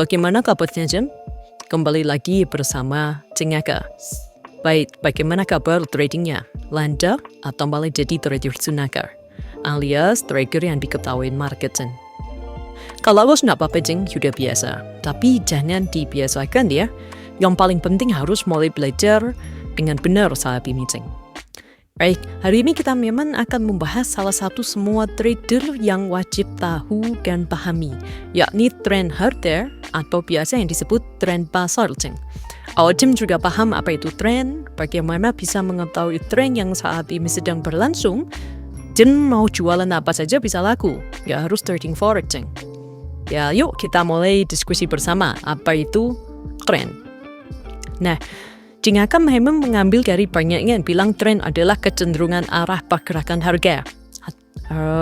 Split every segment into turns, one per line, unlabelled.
Bagaimana kabarnya, Jem? Kembali lagi bersama Cengaka. Baik, bagaimana kabar tradingnya? Lancar atau malah jadi trader sunakar? Alias trader yang diketahui market, Jem. Kalau bos nggak apa-apa, Jeng, sudah biasa. Tapi jangan dibiasakan ya. Yang paling penting harus mulai belajar dengan benar saat ini, Jeng. Baik, hari ini kita memang akan membahas salah satu semua trader yang wajib tahu dan pahami, yakni tren harga atau biasa yang disebut tren pasar, Jeng. Jim juga paham apa itu tren, bagaimana bisa mengetahui tren yang saat ini sedang berlangsung. Jim mau jualan apa saja bisa laku, ya harus trading forex, Jeng. Ya, yuk kita mulai diskusi bersama apa itu tren. Nah, Cengaka memang mengambil dari banyaknya yang bilang tren adalah kecenderungan arah pergerakan harga.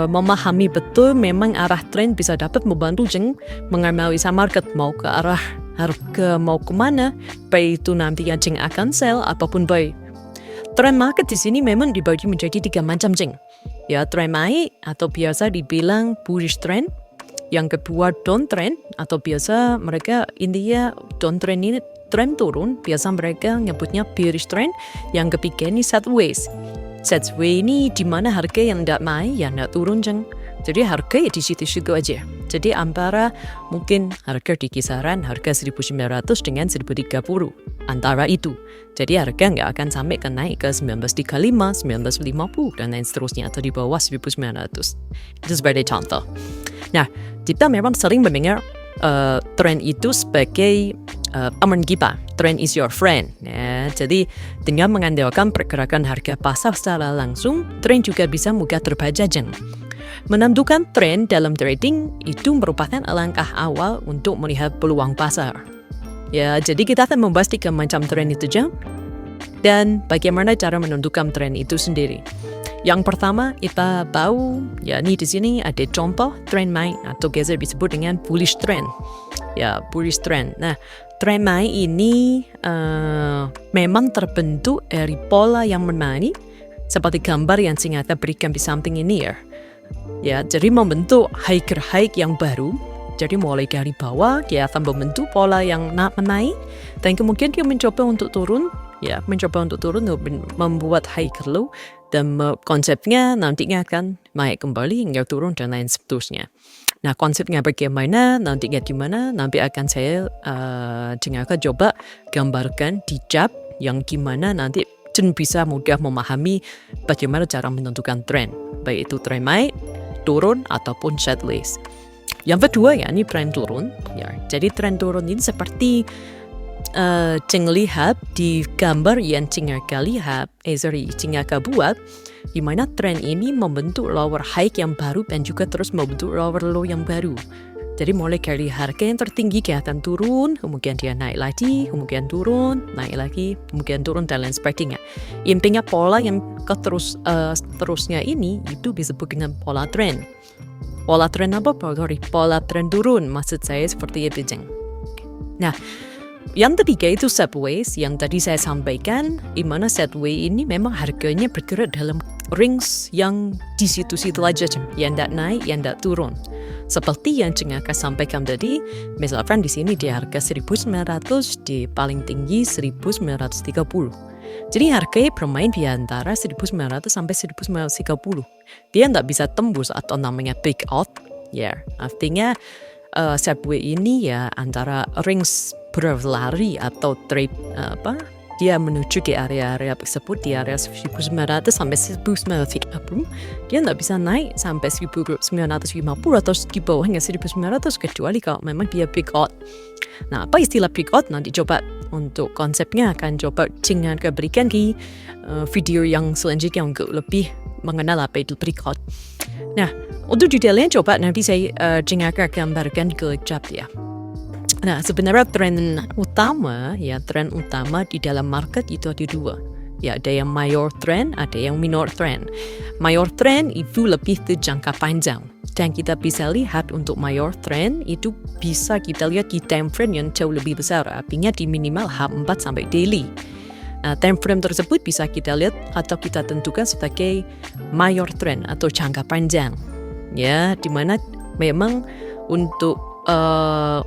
Memahami betul memang arah tren bisa dapat membantu Jeng menganalisa market mau ke arah harga mau kemana, baik itu nanti yang Jeng akan sell ataupun buy. Tren market di sini memang dibagi menjadi 3 macam, Jeng. Ya, tren naik atau biasa dibilang bullish trend. Yang kedua downtrend atau biasa mereka intinya downtrend ini tren turun, biasa mereka nyebutnya bearish trend. Yang ketiga ini sideways. Sideways ini di mana harga yang tidak naik, yang tidak turun, Jeng. Jadi harga ya di situ-situ aja. Jadi antara mungkin harga di kisaran harga 1.900 dengan 1.030. Antara itu. Jadi harga nggak akan sampai ke naik ke 1935, 1950 dan lain seterusnya atau di bawah 1.900. Itu sebagai contoh. Nah, kita memang sering mendengar tren itu sebagai teman kita. Trend is your friend. Ya, jadi dengan mengandalkan pergerakan harga pasar secara langsung, tren juga bisa mudah terbaca, Jeng. Menentukan tren dalam trading itu merupakan langkah awal untuk melihat peluang pasar. Ya, jadi kita akan membahas 3 macam tren itu, Jeng. Dan bagaimana cara menentukan tren itu sendiri. Yang pertama kita tahu, ya ini di sini ada contoh tren naik atau biasa disebut dengan bullish trend. Ya, bullish trend. Nah, tren naik ini memang terbentuk dari pola yang menarik seperti gambar yang Cengaka berikan di samping ini ya. Ya, jadi membentuk high yang baru. Jadi mulai dari bawah dia akan membentuk pola yang menaik dan kemudian dia mencoba untuk turun, membuat high low. Dan konsepnya nantinya akan naik kembali hingga turun dan lain seterusnya. Nah, konsepnya bagaimana, nantinya gimana, nanti akan saya Cengaka coba gambarkan di chart yang gimana nanti Jen bisa mudah memahami bagaimana cara menentukan tren. Baik itu tren naik, turun, ataupun sideways. Yang kedua ya, ini tren turun. Ya, jadi tren turun ini seperti Ceng lihat di gambar yang Cengaka buat, di mana tren ini membentuk lower high yang baru dan juga terus membentuk lower low yang baru. Jadi mulai dari harga yang tertinggi dia akan turun, kemudian dia naik lagi, kemudian turun, naik lagi, kemudian turun dan lain sebagainya. Intinya pola yang terusnya ini itu disebut dengan pola tren. Pola tren apa? Pola tren turun, maksud saya seperti itu, Jeng. Nah, yang ketiga itu sideways yang tadi saya sampaikan, di mana sideways ini memang harganya bergerak dalam rings yang di situ-situ aja, yang tidak naik, yang tidak turun. Seperti yang Cengaka sampaikan tadi, misalkan di sini di harga 1.900, di paling tinggi 1.930. Jadi harganya bermain di antara 1.900 sampai 1.930. Dia tidak bisa tembus atau namanya big out. Ya, artinya sideways ini ya antara rings berlari atau trade dia menuju ke area-area tersebut di area 1.900 sampai 1.930. Dia tidak bisa naik sampai 1.950 atau di bawahnya 1.900 kecuali kalau memang dia big out. Nah, apa istilah big out? Nanti coba untuk konsepnya akan coba Cengaka berikan di video yang selanjutnya untuk lebih mengenal apa itu big out. Nah, untuk detailnya coba nanti saya Cengaka gambarkan ke chart ya. Nah, sebenarnya tren utama di dalam market itu ada 2. Ya, ada yang major trend, ada yang minor trend. Major trend itu lebih ke jangka panjang. Dan kita bisa lihat untuk major trend itu bisa kita lihat di time frame yang jauh lebih besar. Artinya di minimal H4 sampai daily. Nah, time frame tersebut bisa kita lihat atau kita tentukan sebagai major trend atau jangka panjang. Ya, di mana memang untuk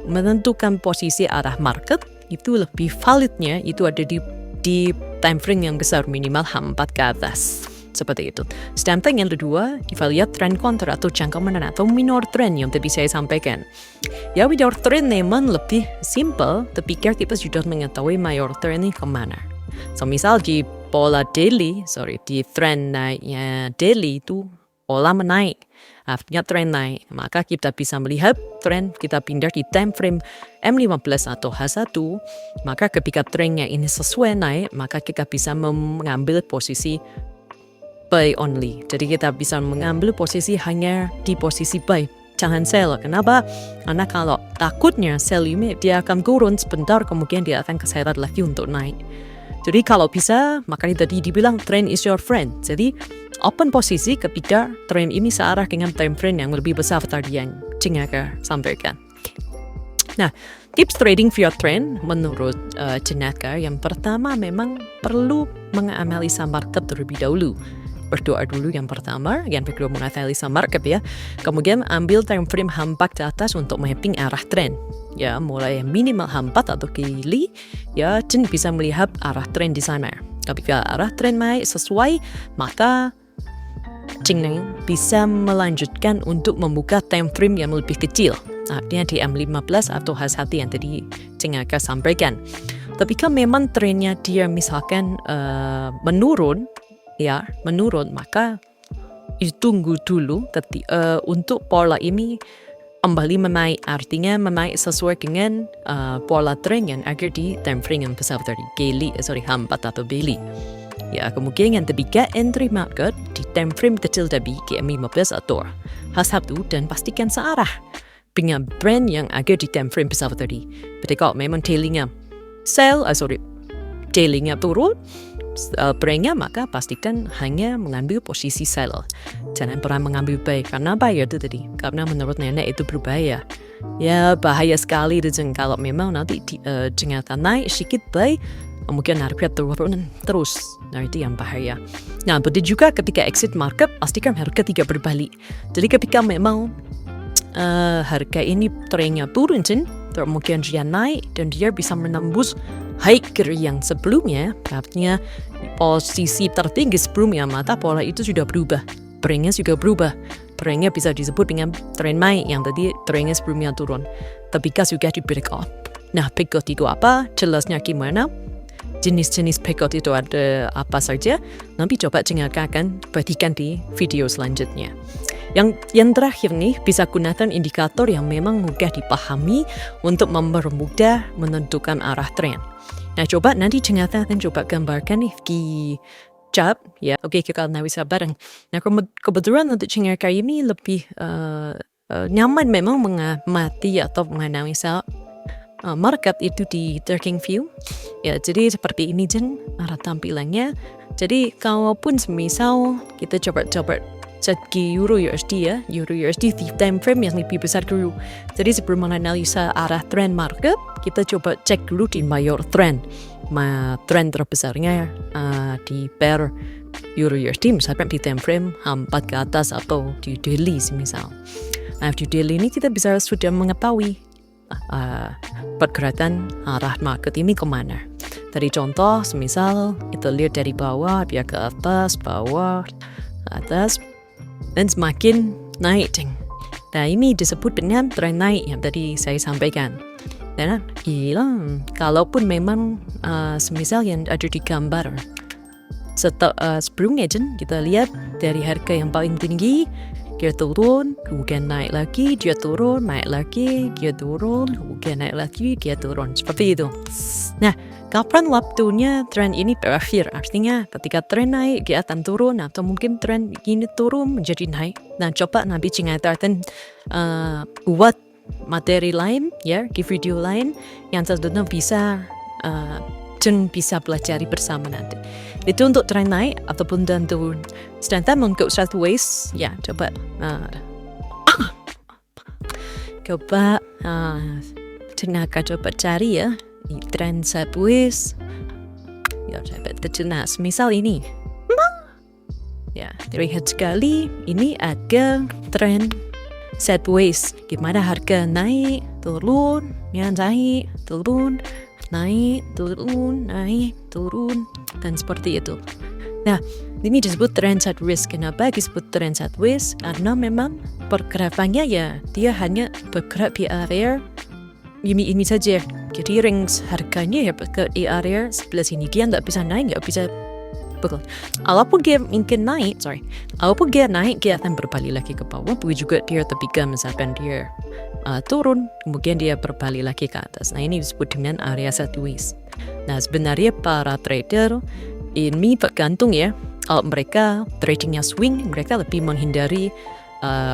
menentukan posisi arah market itu lebih validnya itu ada di time frame yang besar, minimal H4 ke atas. Seperti itu. Sedangkan yang kedua, kita lihat trend counter atau jangka menengah atau minor trend yang tadi saya sampaikan. Ya, minor trend memang lebih simple, tapi kita sudah mengetahui minor trend ini kemana. So, misal di pola daily, di trend naiknya daily itu pola menaik. Artinya trend naik, maka kita bisa melihat trend kita pindah di time frame M15 atau H1, maka ketika trendnya ini sesuai naik, maka kita bisa mengambil posisi buy only. Jadi kita bisa mengambil posisi hanya di posisi buy. Jangan sell. Kenapa? Karena kalau takutnya sell ini dia akan turun sebentar, kemudian dia akan keseret lagi untuk naik. Jadi kalau bisa, makanya tadi dibilang trend is your friend. Jadi open posisi ketika trend ini searah dengan time frame yang lebih besar tadi yang Cingaka sampaikan. Nah, tips trading via trend menurut Cingaka yang pertama memang perlu menganalisa market terlebih dahulu. Berdoa dulu yang pertama, yang kedua menganalisa market ya. Kemudian ambil time frame H4 ke atas untuk mapping arah trend. Ya, mulai minimal H4 atau kili, ya, Cin bisa melihat arah trend di sana. Tapi kalau arah trend naik sesuai, maka Cin bisa melanjutkan untuk membuka time frame yang lebih kecil. Artinya di M15 atau H1 yang tadi Cin akan sampaikan. Tapi kalau memang trendnya dia misalkan menurun, maka tunggu dulu untuk pola ini kembali menaik, artinya menaik sesuai dengan pola tren yang ada di time frame yang besar tadi, H4 atau daily. Ya, kemudian yang ketiga, entry market di time frame kecil tadi, M15 atau H1, dan pastikan searah dengan brand yang ada di time frame besar tadi. Berarti kalau memang daily-nya daily-nya turun, brandnya, maka pastikan hanya mengambil posisi sell. Jangan pernah mengambil buy. Karena apa ya itu tadi? Karena menurut nenek itu berbahaya. Ya, bahaya sekali kalau memang nanti ternyata naik sedikit buy, mungkin harga turun terus. Nah, itu yang bahaya. Nah, begitu juga ketika exit market, pastikan harga tidak berbalik. Jadi ketika memang harga ini trennya turun, kemudian dia naik dan dia bisa menembus higher yang sebelumnya, artinya posisi tertinggi sebelumnya, maka pola itu sudah berubah, trendnya juga berubah. Trendnya bisa disebut dengan trend naik yang tadi trendnya sebelumnya turun, tapi juga di break out. Nah, break out itu apa? Jelasnya gimana? Jenis-jenis break out itu ada apa saja? Nanti coba akan perhatikan di video selanjutnya. Yang terakhir nih, bisa gunakan indikator yang memang mudah dipahami untuk mempermudah menentukan arah tren. Nah, coba nanti akan coba gambarkan nih di chart ya. Oke, kita analisa bareng. Nah, kebetulan untuk Cingaka ini lebih nyaman memang mengamati atau menganalisa market itu di tracking view. Ya, jadi seperti ini arah tampilannya. Jadi kalaupun semisal kita coba cek Euro USD ya, Euro USD di time frame yang lebih besar dulu. Jadi sebelum menganalisa arah trend market, kita coba cek dulu di major trend. Trend terbesarnya di pair Euro USD misalkan di time frame H4 ke atas atau di daily semisal. Nah, di daily ini kita bisa sudah mengetahui pergerakan arah market ini kemana. Dari contoh, semisal kita lihat dari bawah dia ke atas, bawah, atas, dan semakin naik. Nah, ini disebut dengan tren naik yang tadi saya sampaikan. Dan kalaupun memang semisal yang ada di gambar sebelumnya kita lihat dari harga yang paling tinggi, dia turun, kemudian naik lagi, dia turun, naik lagi, dia turun, kemudian naik lagi, dia turun. Seperti itu. Nah, kapan waktunya tren ini berakhir? Artinya ketika tren naik, dia akan turun, atau mungkin tren ini turun menjadi naik. Nah, coba nanti Cingatan buat materi lain ya di video lain yang tentunya bisa bisa pelajari bersama nanti. Itu untuk tren naik ataupun dan turun. Sedangkan untuk sideways, ya coba coba cari ya di tren sideways. Ya coba terjena. Misal ini, ya terlihat sekali ini ada tren sideways, gimana harga naik, turun, ya naik, turun, naik, turun, naik, turun, dan seperti itu. Nah, ini disebut trend sideways. Kenapa disebut trend sideways? Karena memang pergerakannya ya dia hanya bergerak di area ini saja. Jadi range harganya ya bergerak di area sebelah sini. Dia nggak bisa naik, nggak bisa betul. Walaupun dia mungkin naik, walaupun dia naik, dia akan berbalik lagi ke bawah. Begitu juga dia terbika, misalkan dia turun, kemudian dia berbalik lagi ke atas. Nah, ini disebut dengan area sideways. Nah, sebenarnya para trader ini tergantung ya. Kalau mereka tradingnya swing, mereka lebih menghindari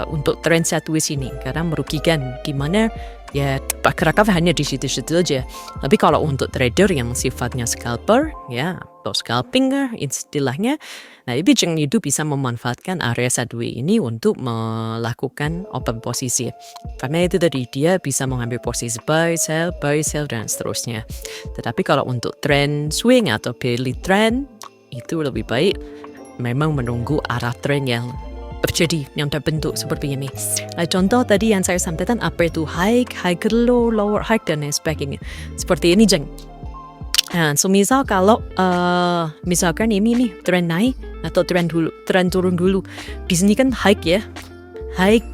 untuk trend sideways ini karena merugikan. Gimana ya pergerakan hanya di situ-situ aja. Tapi kalau untuk trader yang sifatnya scalper ya atau scalping istilahnya, nah itu bisa memanfaatkan area sideways ini untuk melakukan open posisi. Karena itu tadi dia bisa mengambil posisi buy sell dan seterusnya. Tetapi kalau untuk trend swing atau daily trend itu lebih baik memang menunggu arah trend yang terjadi, yang terbentuk seperti ini. Contoh tadi yang saya sampaikan apa itu high ke low, lower high dan lain sebagainya. Seperti ini jeng. Nah, misal kalau misalkan ini nih trend naik atau trend turun dulu. Di sini kan high ya. High,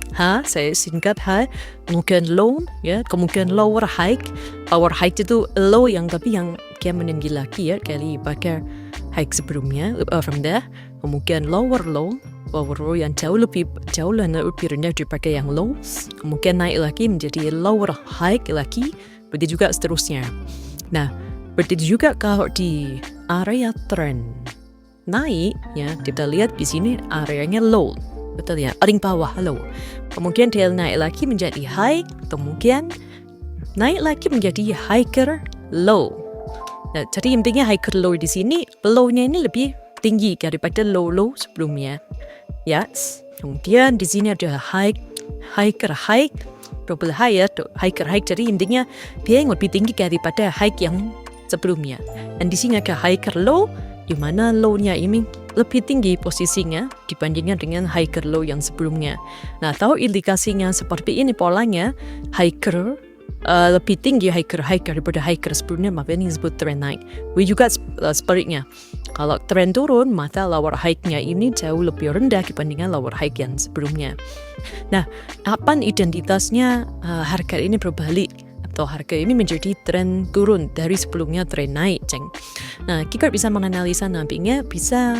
saya singkat high, kemudian low ya, kemudian lower high. Lower high itu low yang tapi yang dia meninggi lagi ya, kali pakai high sebelumnya from there. Kemudian lower low yang jauh lebih rendah dipakai yang low, kemudian naik lagi menjadi lower high lagi, begitu juga seterusnya. Nah, begitu juga kalau di area trend naik ya, kita lihat di sini areanya low, betul ya, paling bawah low. Kemudian dia naik lagi menjadi high, kemudian naik lagi menjadi higher low. Nah, jadi intinya higher low di sini, low-nya ini lebih tinggi daripada low sebelumnya. Yes. Kemudian di sini ada higher high, double high ya, higher high. Jadi intinya dia yang lebih tinggi daripada high yang sebelumnya. Dan di sini ada higher low, di mana low-nya ini lebih tinggi posisinya dibandingkan dengan higher low yang sebelumnya. Nah, tahu indikasinya seperti ini polanya, higher lebih tinggi higher daripada higher sebelumnya, maka ini disebut trend naik. Juga sebaliknya, kalau trend turun, maka lower high-nya ini jauh lebih rendah dibandingkan lower high yang sebelumnya. Nah, kapan identitasnya harga ini berbalik atau harga ini menjadi trend turun dari sebelumnya trend naik, ceng. Nah, kita bisa menganalisa nantinya bisa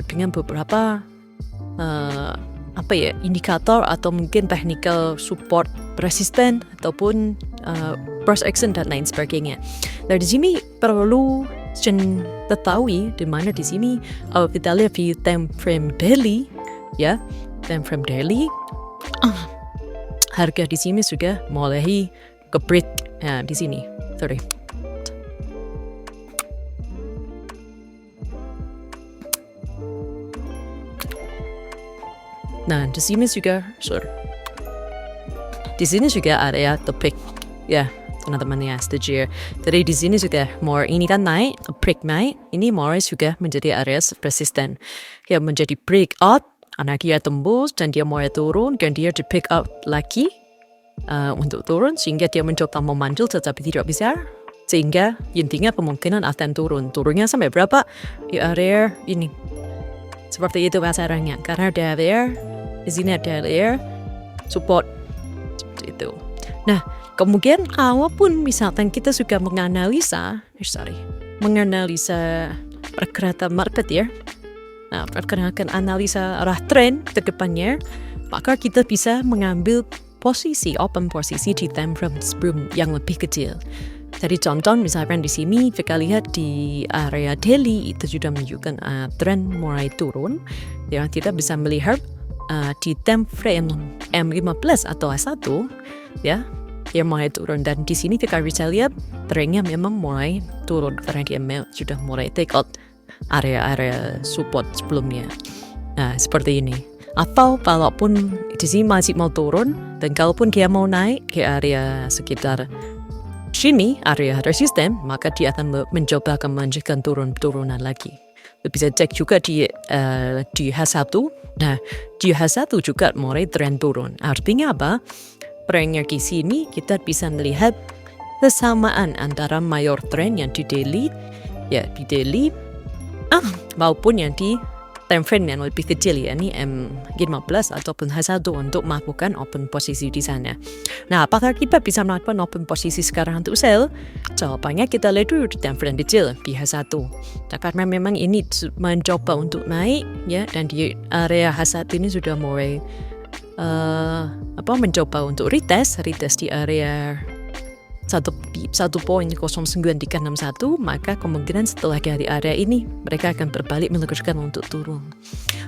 dengan beberapa indikator atau mungkin technical support resisten ataupun price action dan lain sebagainya. Nah, di sini perlu ketahui di mana di sini kita lihat di time frame daily ya, time frame daily harga di sini sudah mulai kebrit di sini. Sorry. Nah, di sini juga area topik ya, teman-teman ya, setuju ya. Jadi di sini sudah more ini kan naik, break naik, ini more juga menjadi area resisten. Ya menjadi break out, anak dia tembus dan dia mulai turun dan dia di pick up lagi untuk turun sehingga dia mencoba memantul tetapi tidak bisa. Sehingga intinya kemungkinan akan turun. Turunnya sampai berapa? Di area ini. Seperti itu pasarannya. Karena ada area, di sini ada area support. Seperti itu. Nah, kemudian kalaupun misalkan kita suka menganalisa pergerakan market ya. Nah, pergerakan analisa arah tren ke depannya, maka kita bisa mengambil open posisi di time frame sebelum yang lebih kecil. Jadi contoh misalkan di sini kita lihat di area daily itu sudah menunjukkan tren mulai turun. Ya, kita bisa melihat di time frame M15 atau A1 ya, dia mulai turun dan di sini kita bisa lihat trennya memang mulai turun karena dia sudah mulai take out area-area support sebelumnya. Nah, seperti ini. Atau kalaupun di sini masih mau turun dan kalaupun dia mau naik ke area sekitar sini, area resisten, maka dia akan mencoba melanjutkan turunan lagi. bisa cek juga di H1. Nah, di H1 juga mulai tren turun. Artinya apa? Trennya di sini kita bisa melihat kesamaan antara mayor tren yang di daily maupun yang di time frame yang lebih kecil, ya ini M15 ataupun H1 untuk melakukan open posisi di sana. Nah, apakah kita bisa melakukan open posisi sekarang untuk sell? Jawabannya kita lihat dulu di time frame kecil di H1. Nah, karena memang ini mencoba untuk naik, ya, dan di area H1 ini sudah mulai mencoba untuk retest di area 1.0961, maka kemungkinan setelah dari area ini mereka akan berbalik meneruskan untuk turun.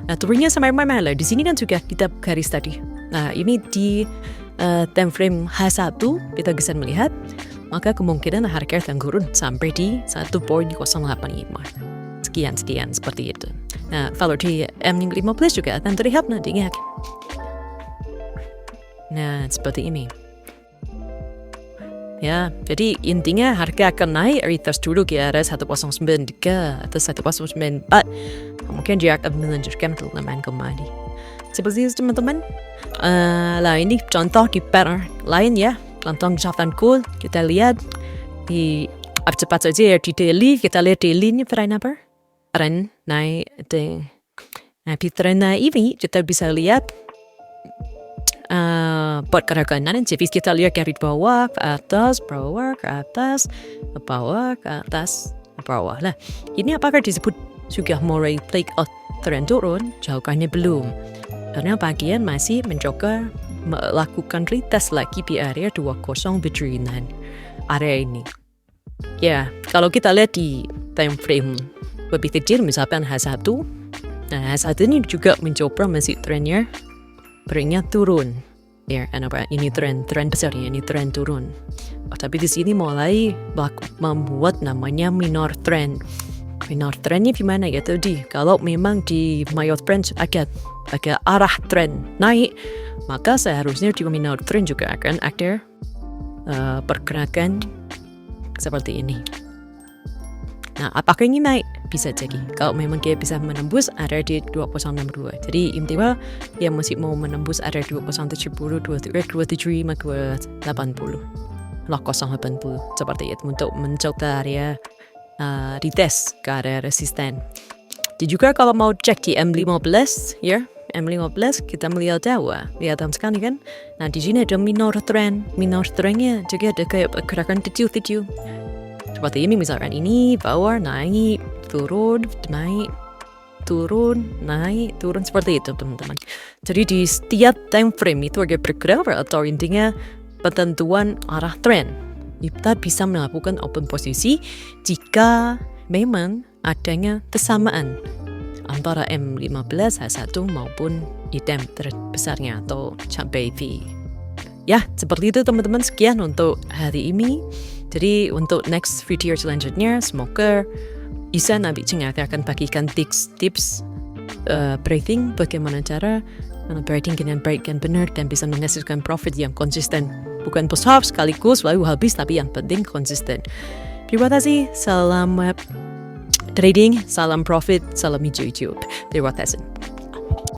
Nah, turunnya sampai mana? Di sini kan juga kita garis tadi. Nah, ini di time frame H1 kita bisa melihat, maka kemungkinan harga akan turun sampai di 1.085. Sekian seperti itu. Nah, kalau di M15 juga akan terlihat nantinya. Nah, seperti ini. Ya, jadi intinya harga akan naik retest dulu ke area 1093 atau 1094. Mungkin dia akan melanjutkan pelemahan kembali. Seperti itu, teman-teman. Lah, ini contoh di pattern lain, ya. Contoh misalkan cool, kita lihat di cepat saja ya, di daily. Kita lihat daily ini tren apa? Tren naik. Nah, di tren naik ini kita bisa lihat pergerakan jadi kita lihat dari bawah ke atas, bawah ke atas, bawah ke atas, bawah. Nah, ini apakah disebut sudah mulai breakout tren turun? Jawabannya belum, karena bagian masih mencoba melakukan retest lagi di area 20 bejurinan area ini. Ya, kalau kita lihat di time frame lebih kecil, misalkan H1, nah H1 ini juga mencoba masih trennya turun. Ya, ini tren besar, ya, ini tren turun. Tapi di sini mulai membuat namanya minor trend. Minor trendnya gimana ya tadi? Kalau memang di mayor trend agak arah tren naik, maka seharusnya di minor trend juga akan ada pergerakan seperti ini. Nah, apakah ini naik? Bisa jadi. Kalau memang dia bisa menembus area di 2062. Jadi intinya dia masih mau menembus area 2070, 275 ke 80. Loh 080 seperti itu untuk mencoba area retest ke area resisten. Dan juga kalau mau cek di M15, ya, M15 kita melihat Jawa, kelihatan sekali kan. Nah, di sini ada minor trend. Minor trendnya juga ada kayak pergerakan kecil-kecil. Seperti ini misalkan, ini bawah naik, turun, naik, turun, naik, turun, seperti itu, teman-teman. Jadi di setiap time frame itu ada bergerak atau intinya penentuan arah tren. Kita bisa melakukan open posisi jika memang adanya kesamaan antara M15, H1 maupun item terbesarnya atau cabai V. Ya, seperti itu, teman-teman. Sekian untuk hari ini. Jadi untuk next video selanjutnya, semoga bisa nanti akan bagikan tips breathing, bagaimana cara breathing dengan baik dan benar dan bisa menghasilkan profit yang konsisten. Bukan besar sekaligus lalu habis, tapi yang penting konsisten. Terima kasih, salam trading, salam profit, salam hijau-hijau. Terima kasih.